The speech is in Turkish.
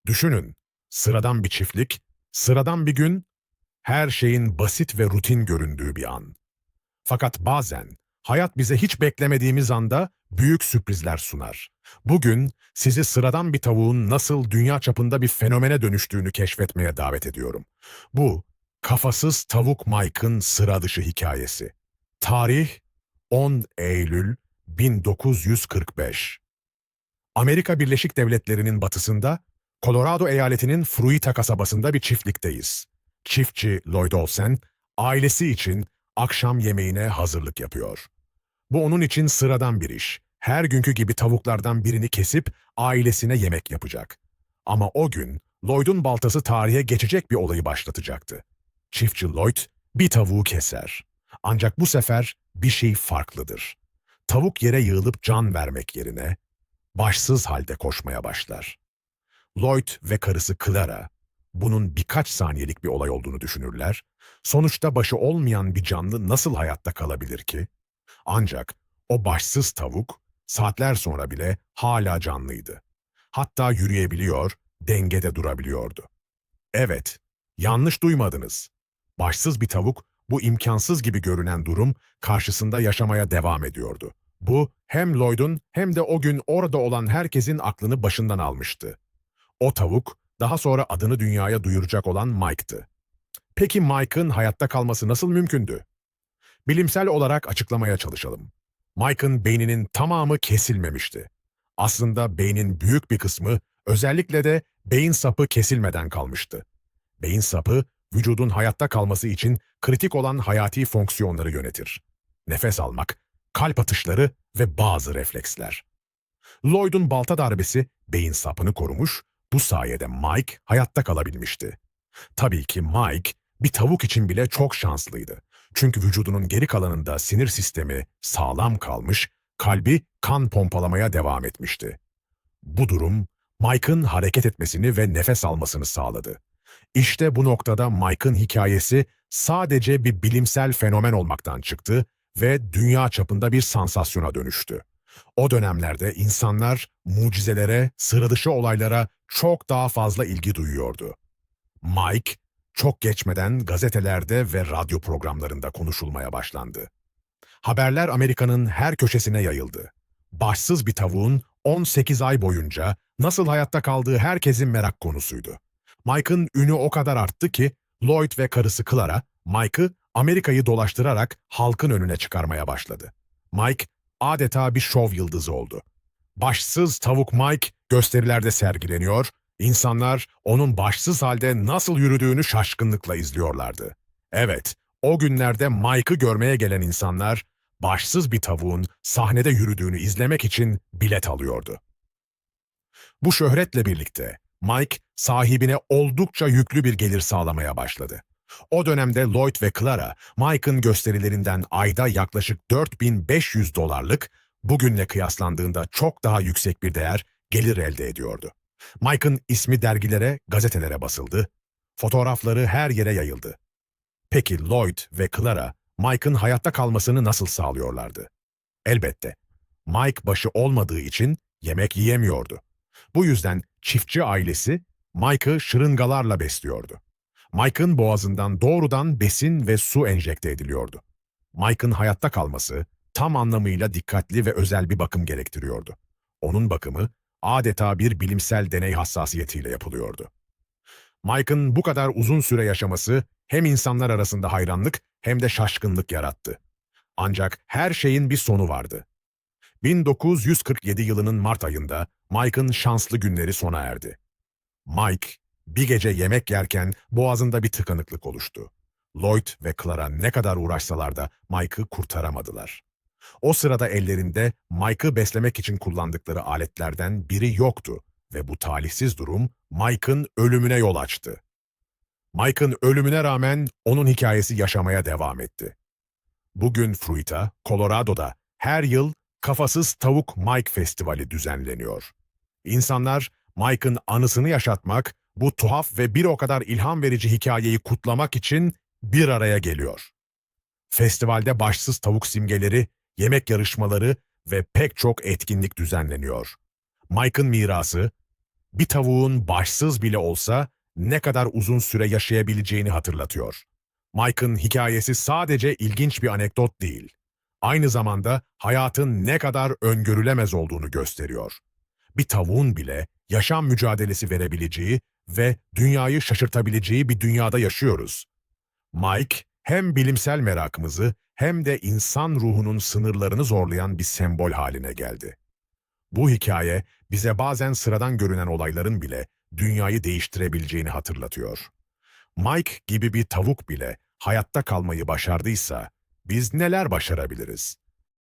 Düşünün, sıradan bir çiftlik, sıradan bir gün, her şeyin basit ve rutin göründüğü bir an. Fakat bazen hayat bize hiç beklemediğimiz anda büyük sürprizler sunar. Bugün sizi sıradan bir tavuğun nasıl dünya çapında bir fenomene dönüştüğünü keşfetmeye davet ediyorum. Bu, kafasız tavuk Mike'ın sıra dışı hikayesi. Tarih 10 Eylül 1945. Amerika Birleşik Devletleri'nin batısında, Colorado eyaletinin Fruita kasabasında bir çiftlikteyiz. Çiftçi Lloyd Olsen, ailesi için akşam yemeğine hazırlık yapıyor. Bu onun için sıradan bir iş. Her günkü gibi tavuklardan birini kesip ailesine yemek yapacak. Ama o gün Lloyd'un baltası tarihe geçecek bir olayı başlatacaktı. Çiftçi Lloyd bir tavuğu keser. Ancak bu sefer bir şey farklıdır. Tavuk yere yığılıp can vermek yerine başsız halde koşmaya başlar. Lloyd ve karısı Clara, bunun birkaç saniyelik bir olay olduğunu düşünürler. Sonuçta başı olmayan bir canlı nasıl hayatta kalabilir ki? Ancak o başsız tavuk, saatler sonra bile hala canlıydı. Hatta yürüyebiliyor, dengede durabiliyordu. Evet, yanlış duymadınız. Başsız bir tavuk, bu imkansız gibi görünen durum karşısında yaşamaya devam ediyordu. Bu, hem Lloyd'un hem de o gün orada olan herkesin aklını başından almıştı. O tavuk, daha sonra adını dünyaya duyuracak olan Mike'tı. Peki Mike'ın hayatta kalması nasıl mümkündü? Bilimsel olarak açıklamaya çalışalım. Mike'ın beyninin tamamı kesilmemişti. Aslında beynin büyük bir kısmı, özellikle de beyin sapı kesilmeden kalmıştı. Beyin sapı, vücudun hayatta kalması için kritik olan hayati fonksiyonları yönetir. Nefes almak, kalp atışları ve bazı refleksler. Lloyd'un balta darbesi beyin sapını korumuş, bu sayede Mike hayatta kalabilmişti. Tabii ki Mike, bir tavuk için bile çok şanslıydı. Çünkü vücudunun geri kalanında sinir sistemi sağlam kalmış, kalbi kan pompalamaya devam etmişti. Bu durum, Mike'ın hareket etmesini ve nefes almasını sağladı. İşte bu noktada Mike'ın hikayesi sadece bir bilimsel fenomen olmaktan çıktı ve dünya çapında bir sansasyona dönüştü. O dönemlerde insanlar mucizelere, sıradışı olaylara çok daha fazla ilgi duyuyordu. Mike, çok geçmeden gazetelerde ve radyo programlarında konuşulmaya başlandı. Haberler Amerika'nın her köşesine yayıldı. Başsız bir tavuğun 18 ay boyunca nasıl hayatta kaldığı herkesin merak konusuydu. Mike'ın ünü o kadar arttı ki Lloyd ve karısı Clara, Mike'ı Amerika'yı dolaştırarak halkın önüne çıkarmaya başladı. Mike adeta bir şov yıldızı oldu. Başsız tavuk Mike gösterilerde sergileniyor, insanlar onun başsız halde nasıl yürüdüğünü şaşkınlıkla izliyorlardı. Evet, o günlerde Mike'ı görmeye gelen insanlar, başsız bir tavuğun sahnede yürüdüğünü izlemek için bilet alıyordu. Bu şöhretle birlikte Mike sahibine oldukça yüklü bir gelir sağlamaya başladı. O dönemde Lloyd ve Clara, Mike'ın gösterilerinden ayda yaklaşık 4.500 dolarlık, bugünle kıyaslandığında çok daha yüksek bir değer gelir elde ediyordu. Mike'ın ismi dergilere, gazetelere basıldı, fotoğrafları her yere yayıldı. Peki Lloyd ve Clara, Mike'ın hayatta kalmasını nasıl sağlıyorlardı? Elbette, Mike başı olmadığı için yemek yiyemiyordu. Bu yüzden çiftçi ailesi Mike'ı şırıngalarla besliyordu. Mike'ın boğazından doğrudan besin ve su enjekte ediliyordu. Mike'ın hayatta kalması tam anlamıyla dikkatli ve özel bir bakım gerektiriyordu. Onun bakımı adeta bir bilimsel deney hassasiyetiyle yapılıyordu. Mike'ın bu kadar uzun süre yaşaması hem insanlar arasında hayranlık hem de şaşkınlık yarattı. Ancak her şeyin bir sonu vardı. 1947 yılının Mart ayında Mike'ın şanslı günleri sona erdi. Mike, bir gece yemek yerken boğazında bir tıkanıklık oluştu. Lloyd ve Clara ne kadar uğraşsalar da Mike'ı kurtaramadılar. O sırada ellerinde Mike'ı beslemek için kullandıkları aletlerden biri yoktu ve bu talihsiz durum Mike'ın ölümüne yol açtı. Mike'ın ölümüne rağmen onun hikayesi yaşamaya devam etti. Bugün Fruita, Colorado'da her yıl Kafasız Tavuk Mike Festivali düzenleniyor. İnsanlar Mike'ın anısını yaşatmak, bu tuhaf ve bir o kadar ilham verici hikayeyi kutlamak için bir araya geliyor. Festivalde başsız tavuk simgeleri, yemek yarışmaları ve pek çok etkinlik düzenleniyor. Mike'ın mirası, bir tavuğun başsız bile olsa ne kadar uzun süre yaşayabileceğini hatırlatıyor. Mike'ın hikayesi sadece ilginç bir anekdot değil. Aynı zamanda hayatın ne kadar öngörülemez olduğunu gösteriyor. Bir tavuğun bile yaşam mücadelesi verebileceği ve dünyayı şaşırtabileceği bir dünyada yaşıyoruz. Mike, hem bilimsel merakımızı hem de insan ruhunun sınırlarını zorlayan bir sembol haline geldi. Bu hikaye bize bazen sıradan görünen olayların bile dünyayı değiştirebileceğini hatırlatıyor. Mike gibi bir tavuk bile hayatta kalmayı başardıysa biz neler başarabiliriz?